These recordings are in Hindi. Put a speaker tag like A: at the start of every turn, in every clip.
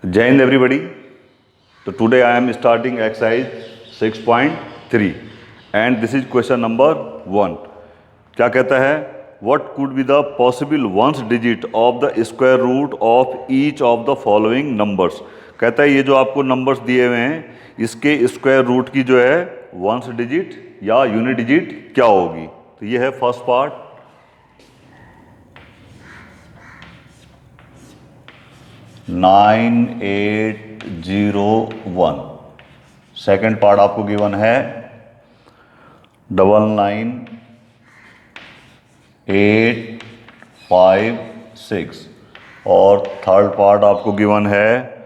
A: Jai Hind everybody. So today I am starting exercise 6.3 and this is question number 1. क्या कहता है? What could be the possible ones digit of the square root of each of the following numbers? कहता है ये जो आपको नंबर्स दिए हुए हैं इसके स्क्वायर रूट की जो है वंस डिजिट या यूनिट डिजिट क्या होगी? तो ये है first part. Nine 801। Second part आपको गिवन है 99856 और थर्ड पार्ट आपको गिवन है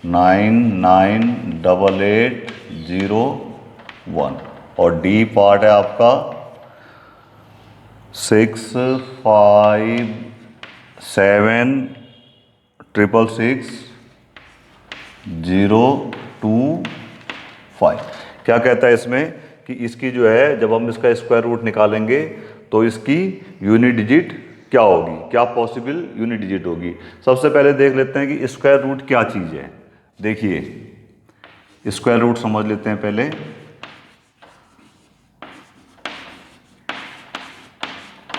A: 998801 और डी पार्ट है आपका 657660225। क्या कहता है इसमें कि इसकी जो है जब हम इसका स्क्वायर रूट निकालेंगे तो इसकी यूनिट डिजिट क्या होगी, क्या पॉसिबल यूनिट डिजिट होगी। सबसे पहले देख लेते हैं कि स्क्वायर रूट क्या चीज़ है। देखिए स्क्वायर रूट समझ लेते हैं पहले।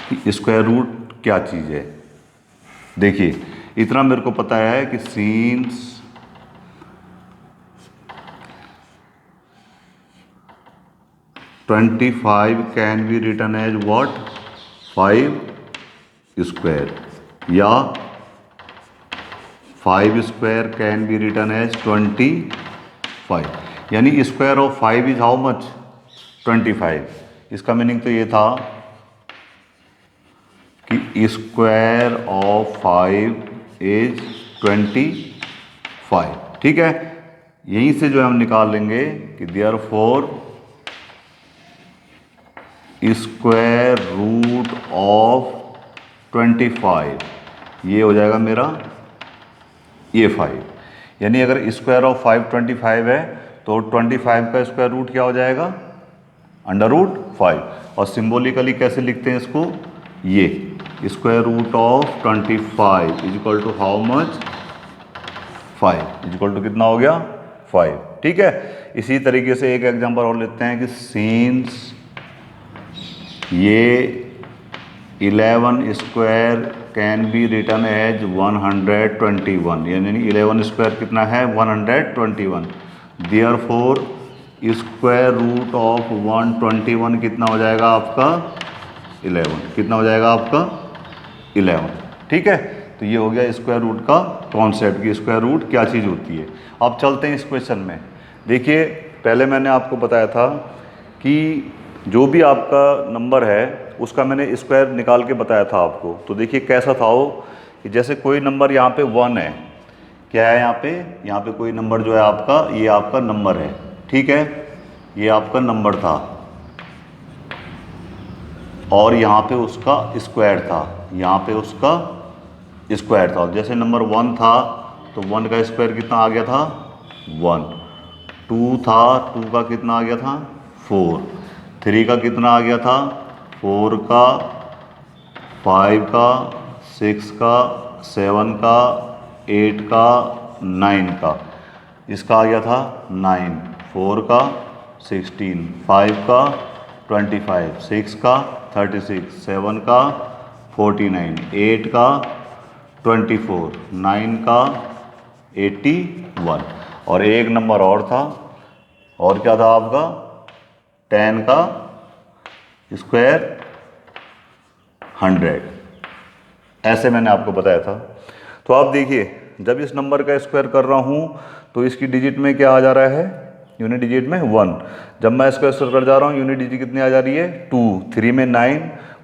A: कि स्क्वायर रूट क्या चीज़ है। देखिए इतना मेरे को पता है कि since 25 can be written as what 5 square या 5 square can be written as 25। यानी square of 5 is how much 25। इसका मीनिंग तो ये था कि स्क्वायर ऑफ 5 इज 25। ठीक है, यहीं से जो हम निकाल लेंगे कि देयरफॉर स्क्वायर रूट ऑफ 25 ये हो जाएगा मेरा ये 5। यानी अगर स्क्वायर ऑफ 5 25 है तो 25 का स्क्वायर रूट क्या हो जाएगा अंडर रूट 5। और सिंबॉलिकली कैसे लिखते हैं इसको, ये square root of 25 is equal to how much 5 is equal to कितना हो गया 5। ठीक है, इसी तरीके से एक एग्जांपल और लेते हैं कि सीन्स ये 11 square can be written as 121। यानी 11 स्क्वायर कितना है 121। देयरफॉर स्क्वायर रूट ऑफ 121 कितना हो जाएगा आपका 11। कितना हो जाएगा आपका 11। ठीक है, तो ये हो गया स्क्वायर रूट का कॉन्सेप्ट कि स्क्वायर रूट क्या चीज़ होती है। अब चलते हैं इस क्वेश्चन में। देखिए पहले मैंने आपको बताया था कि जो भी आपका नंबर है उसका मैंने स्क्वायर निकाल के बताया था आपको। तो देखिए कैसा था वो कि जैसे कोई नंबर यहाँ पे 1 है, क्या है यहाँ पे कोई नंबर जो है आपका ये आपका नंबर है। ठीक है, ये आपका नंबर था और यहाँ पे उसका स्क्वायर था, यहाँ पे उसका स्क्वायर था। जैसे नंबर 1 था तो 1 का स्क्वायर कितना आ गया था 1। 2 था, 2 का कितना आ गया था 4। 3 का कितना आ गया था 4 का, 5 का, 6 का, 7 का, 8 का, 9 का। इसका आ गया था 9। 4 का 16, 5 का 25, 6 का 36, 7 का 49, 8 का 24, 9 का 81 और एक नंबर और था। और क्या था आपका 10 का स्क्वायर 100। ऐसे मैंने आपको बताया था। तो आप देखिए जब इस नंबर का स्क्वायर कर रहा हूँ तो इसकी डिजिट में क्या आ जा रहा है यूनिट डिजिट में 1। जब मैं इसका स्क्वायर कर जा रहा हूँ यूनिट डिजिट कितनी आ जा रही है 2। 3 में 9,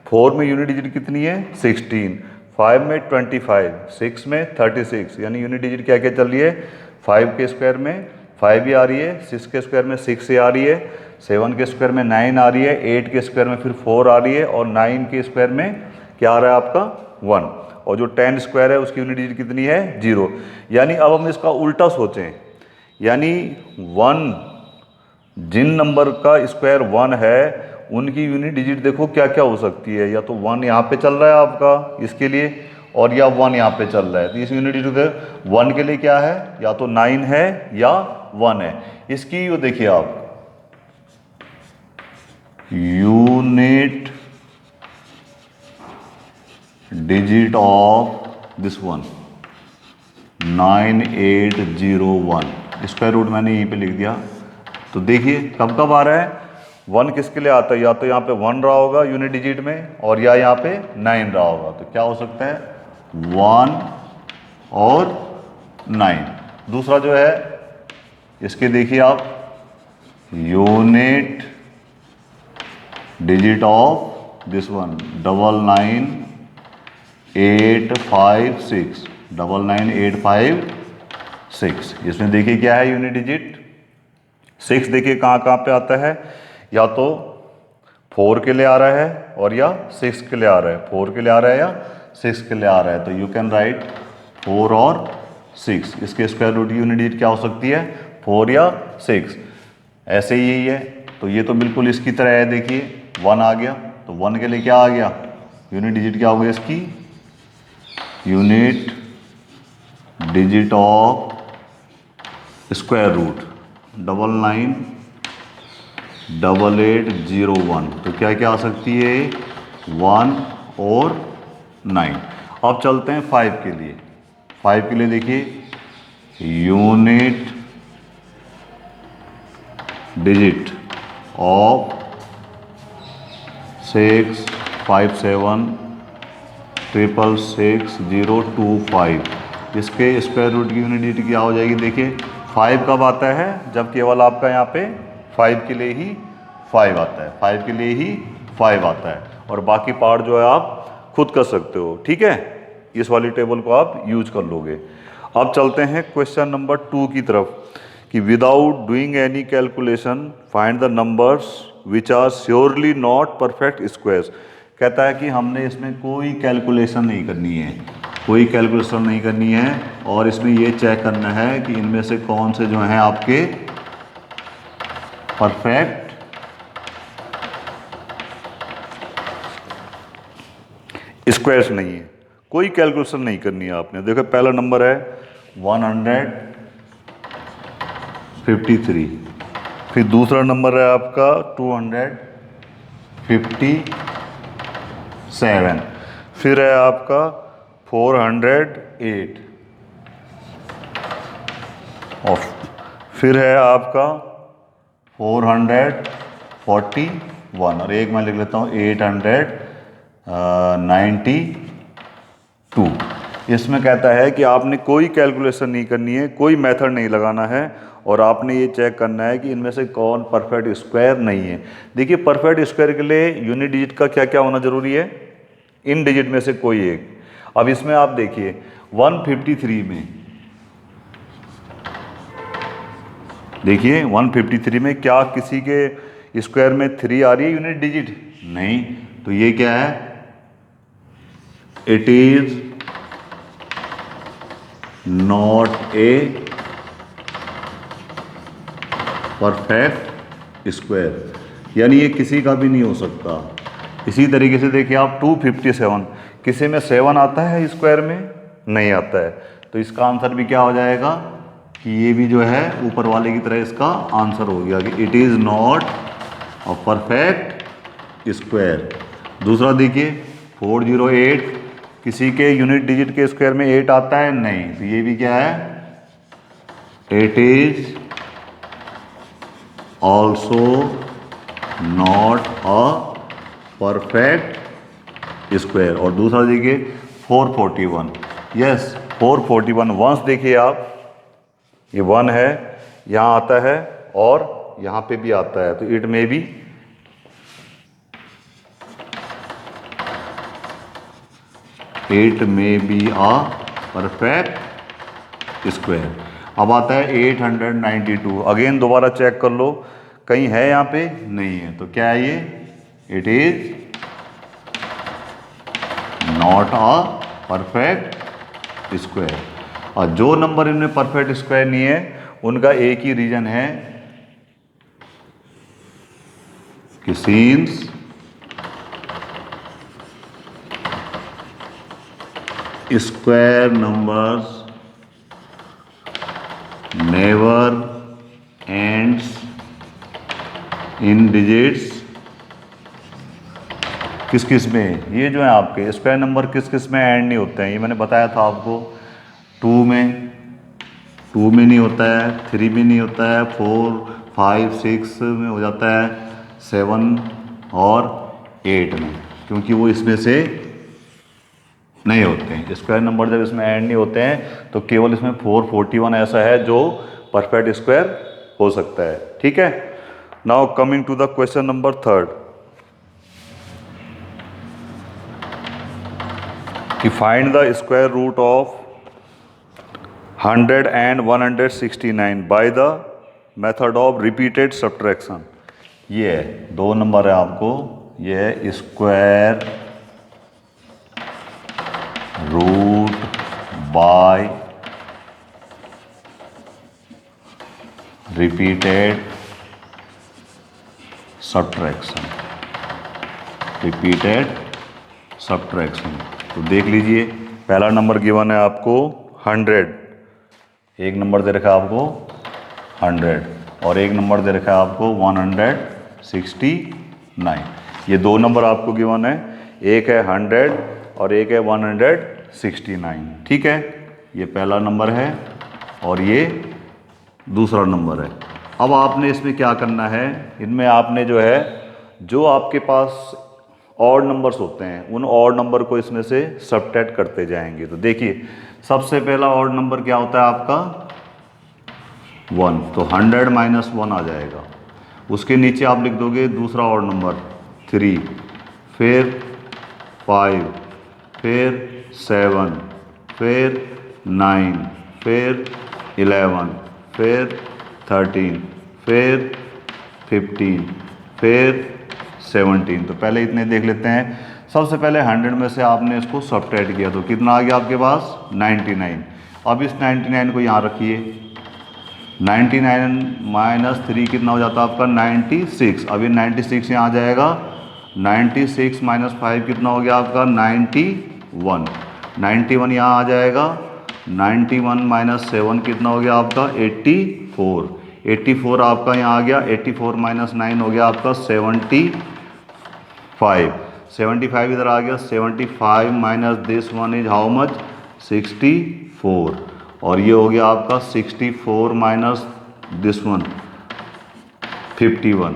A: 4 में यूनिट डिजिट कितनी है 16, 5 में 25, 6 में 36। यानी यूनिट डिजिट क्या क्या चल रही है 5 के स्क्वायर में 5 ही आ रही है, 6 के स्क्वायर में 6 ही आ रही है, 7 के स्क्वायर में 9 आ रही है, 8 के स्क्वायर में फिर 4 आ रही है और 9 के स्क्वायर में क्या आ रहा है आपका 1। और जो 10 स्क्वायर है उसकी यूनिट डिजिट कितनी है 0। यानी अब हम इसका उल्टा सोचें, यानी 1 जिन नंबर का स्क्वायर 1 है उनकी यूनिट डिजिट देखो क्या क्या हो सकती है। या तो 1 यहाँ पे चल रहा है आपका इसके लिए और या 1 यहाँ पे चल रहा है, तो इस यूनिट डिजिट 1 के लिए क्या है, या तो 9 है या 1 है। इसकी ये देखिए आप unit digit of this one 9801, square root मैंने यहीं पे लिख दिया। तो देखिए कब कब आ रहा है, 1 किसके लिए आता है, या तो यहाँ पे 1 रहा होगा यूनिट डिजिट में, और या यहाँ पे 9 रहा होगा। तो क्या हो सकता है, 1 और 9। दूसरा जो है इसके देखिए आप unit digit of this one 99856, 99856। इसमें देखिए क्या है यूनिट डिजिट 6। देखिए कहाँ कहाँ पे आता है, या तो 4 के लिए आ रहा है और या 6 के लिए आ रहा है, 4 के लिए आ रहा है या 6 के लिए आ रहा है। तो यू कैन राइट 4 और 6। इसके स्क्वायर रूट यूनिट डिजिट क्या हो सकती है, 4 या 6। ऐसे ही यही है, तो ये तो बिल्कुल इसकी तरह है। देखिए 1 आ गया, तो 1 के लिए क्या आ गया, यूनिट डिजिट क्या हो गया इसकी, unit digit of square root 998801। तो क्या क्या आ सकती है, 1 और 9। अब चलते हैं 5 के लिए। 5 के लिए देखिए यूनिट डिजिट ऑफ 657666025। इसके स्क्वायर रूट की यूनिट डिजिट क्या हो जाएगी, देखिए 5 कब आता है, जब केवल आपका यहाँ पे 5 के लिए ही 5 आता है, 5 के लिए ही 5 आता है, और बाकी पार्ट जो है आप खुद कर सकते हो। ठीक है, इस वाली टेबल को आप यूज कर लोगे। अब चलते हैं क्वेश्चन नंबर 2 की तरफ, कि without doing any calculation find the numbers which are surely not perfect squares. कहता है कि हमने इसमें कोई कैलकुलेशन नहीं करनी है, कोई कैलकुलेशन नहीं करनी है, और इसमें ये चेक करना है कि इनमें से कौन से जो हैं आपके परफेक्ट स्क्वायर्स नहीं है। कोई कैलकुलेशन नहीं करनी है आपने। देखो पहला नंबर है 153, फिर दूसरा नंबर है आपका 257, फिर है आपका 408, और फिर है आपका 441, और एक मैं लिख लेता हूँ 892। इसमें कहता है कि आपने कोई कैलकुलेशन नहीं करनी है, कोई मेथड नहीं लगाना है, और आपने ये चेक करना है कि इनमें से कौन परफेक्ट स्क्वायर नहीं है। देखिए परफेक्ट स्क्वायर के लिए यूनिट डिजिट का क्या क्या होना जरूरी है, इन डिजिट में से कोई एक। अब इसमें आप देखिए 153 में, देखिए 153 में क्या किसी के स्क्वायर में 3 आ रही है यूनिट डिजिट, नहीं। तो ये क्या है, it is not a perfect square, यानी ये किसी का भी नहीं हो सकता। इसी तरीके से देखिए आप 257, किसी में 7 आता है स्क्वायर में, नहीं आता है। तो इसका आंसर भी क्या हो जाएगा कि ये भी जो है ऊपर वाले की तरह इसका आंसर हो गया कि it is not a perfect square. दूसरा देखिए 408, किसी के यूनिट डिजिट के स्क्वायर में 8 आता है, नहीं। तो ये भी क्या है, it is also not a perfect square. और दूसरा देखिए 441, यस 441 वंस देखिए आप, ये 1 है, यहाँ आता है और यहाँ पे भी आता है, तो इट में बी आ परफेक्ट स्क्वायर। अब आता है 892, अगेन दोबारा चेक कर लो कहीं है यहाँ पे, नहीं है। तो क्या है ये, it is not a perfect square. और जो नंबर इनमें परफेक्ट स्क्वायर नहीं है उनका एक ही रीजन है कि scenes square numbers never ends in digits किस किस में, ये जो है आपके स्क्वायर नंबर किस किस में एंड नहीं होते हैं, ये मैंने बताया था आपको। 2 में नहीं होता है, 3 में नहीं होता है, 4 5 6 में हो जाता है, 7 और 8 में, क्योंकि वो इसमें से नहीं होते हैं। स्क्वायर नंबर जब इसमें ऐड नहीं होते हैं तो केवल इसमें 441 ऐसा है जो परफेक्ट स्क्वायर हो सकता है। ठीक है, now coming to the question number 3 कि find the square root of 100 and 169 by the method of repeated subtraction. ये है 2 नंबर है आपको, ये है square root by repeated subtraction, repeated subtraction. तो देख लीजिए, पहला नंबर गिवन है आपको 100, एक नंबर दे रखा है आपको 100 और एक नंबर दे रखा है आपको 169। ये 2 नंबर आपको गिवन है, एक है 100 और एक है 169। ठीक है, ये पहला नंबर है और ये दूसरा नंबर है। अब आपने इसमें क्या करना है, इनमें आपने जो है, जो आपके पास ऑड नंबर्स होते हैं उन ऑड नंबर को इसमें से सबट्रैक्ट करते जाएंगे। तो देखिए, सबसे पहला ऑड नंबर क्या होता है आपका 1, तो 100 - 1 आ जाएगा। उसके नीचे आप लिख दोगे दूसरा ऑड नंबर 3, फिर 5, फिर 7, फिर 9, फिर 11, फिर 13, फिर 15, फिर 17। तो पहले इतने देख लेते हैं। सबसे पहले 100 में से आपने इसको सबट्रैक्ट किया तो कितना आ गया आपके पास 99। अब इस 99 को यहाँ रखिए, 99 - 3 कितना हो जाता है आपका 96। अब ये 96 यहाँ आ जाएगा, 96 - 5 कितना हो गया आपका 91, 91 यहाँ आ जाएगा, 91 - 7 कितना हो गया आपका 84, 84 आपका यहाँ आ गया, 84 - 9 हो गया आपका 75, 75 इधर आ गया, 75 minus this one is how much 64, और ये हो गया आपका 64 माइनस दिस वन 51,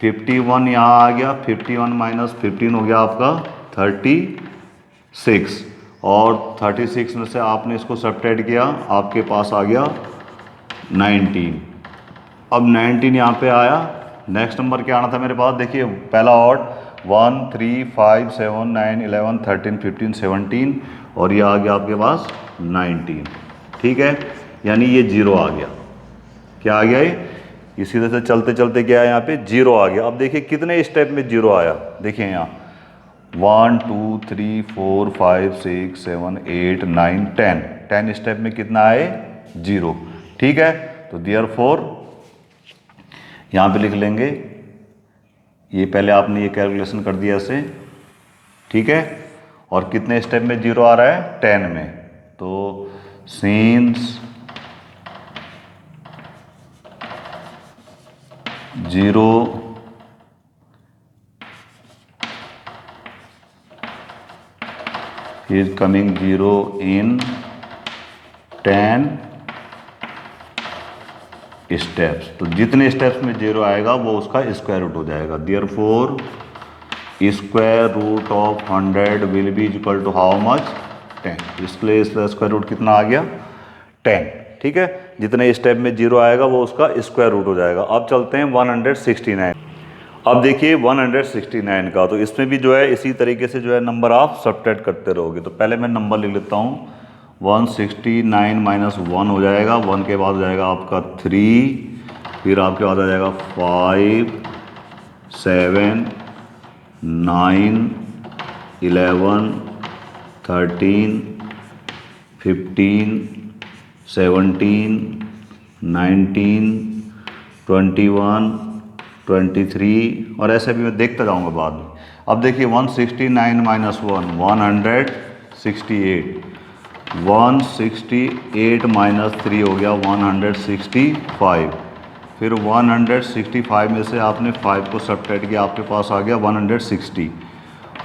A: 51 यहाँ आ गया, 51 माइनस 15 हो गया आपका 36, और 36 में से आपने इसको सबट्रैक्ट किया, आपके पास आ गया 19। अब 19 यहाँ पे आया, नेक्स्ट नंबर क्या आना था मेरे पास, देखिए पहला ऑड 1 3 5 7 9 11 13 15 17 और ये आ गया आपके पास 19। ठीक है, यानी ये 0 आ गया। क्या आ गया ये, इसी तरह से चलते चलते क्या है यहाँ पे 0 आ गया। अब देखिए कितने स्टेप में 0 आया, देखिए यहाँ 1 2 3 4 5 6 7 8 9 10, 10 स्टेप में कितना आए 0। ठीक है, तो देयरफॉर यहाँ पे लिख लेंगे, ये पहले आपने ये कैलकुलेशन कर दिया इसे। ठीक है, और कितने स्टेप में 0 आ रहा है 10 में, तो since 0 is coming 0 in 10 steps, तो जितने स्टेप्स में 0 आएगा वो उसका स्क्वायर रूट हो जाएगा। Therefore square root of 100 will be equal to how much 10। इसलिए इसका स्क्वायर रूट कितना आ गया 10। ठीक है, जितने स्टेप में 0 आएगा वो उसका स्क्वायर रूट हो जाएगा। अब चलते हैं 169। अब देखिए 169 का, तो इसमें भी जो है इसी तरीके से जो है नंबर आप सबट्रैक्ट करते रहोगे। तो पहले मैं नंबर लिख लेता हूँ, 169 माइनस 1 हो जाएगा, 1 के बाद हो जाएगा आपका 3, फिर आपके बाद आ जाएगा 5 7 9 11 13 15 17 19 21 23 और ऐसे भी मैं देखता जाऊंगा बाद में। अब देखिए 169 माइनस 1 168, 168 माइनस 3 हो गया 165। फिर 165 में से आपने 5 को सब्ट्रैक्ट किया, आपके पास आ गया 160।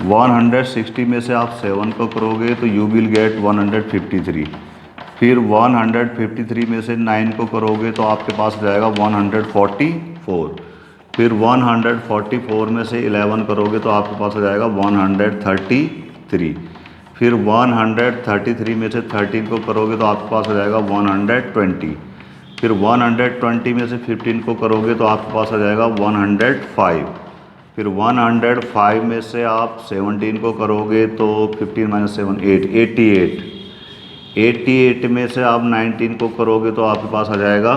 A: 160 में से आप 7 को करोगे तो यू विल गेट 153। फिर 153 में से 9 को करोगे तो आपके पास जाएगा 144। फिर 144 में से 11 करोगे तो आपके पास आ जाएगा 133। फिर 133 में से 13 को करोगे तो आपके पास आ जाएगा 120। फिर 120 में से 15 को करोगे तो आपके पास आ जाएगा 105। फिर 105 में से आप 17 को करोगे तो 15 माइनस 7 8 88। 88 में से आप 19 को करोगे तो आपके पास आ जाएगा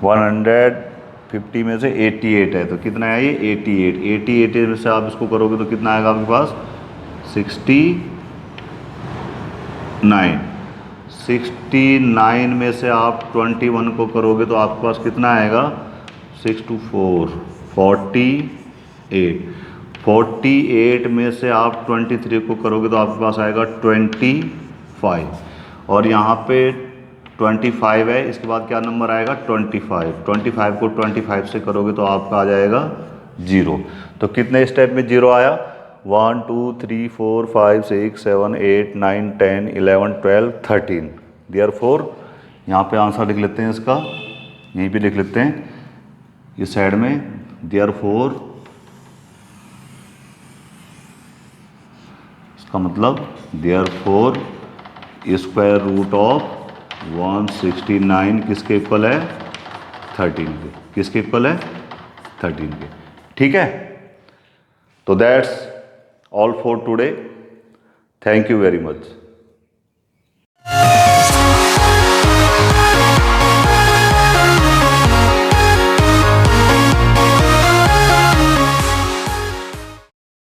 A: 150 में से 88 है तो कितना है ये 88। 88 में से आप इसको करोगे तो कितना आएगा आपके पास 69। 69 में से आप 21 को करोगे तो आपके पास कितना आएगा 6 2 4 48। 48 में से आप 23 को करोगे तो आपके पास आएगा 25। और यहाँ पे 25 है, इसके बाद क्या नंबर आएगा 25। 25 को 25 से करोगे तो आपका आ जाएगा 0। तो कितने स्टेप में 0 आया 1 2 3 4 5 6 7 8 9 10 11 12 13। देयरफॉर यहाँ पे आंसर लिख लेते हैं इसका, यहीं पे लिख लेते हैं इस साइड में। देयरफॉर इसका मतलब देयरफॉर स्क्वायर रूट ऑफ 169 किसके इक्वल है 13 के। किसके इक्वल है 13 के। ठीक है, तो that's all for today. Thank you very much.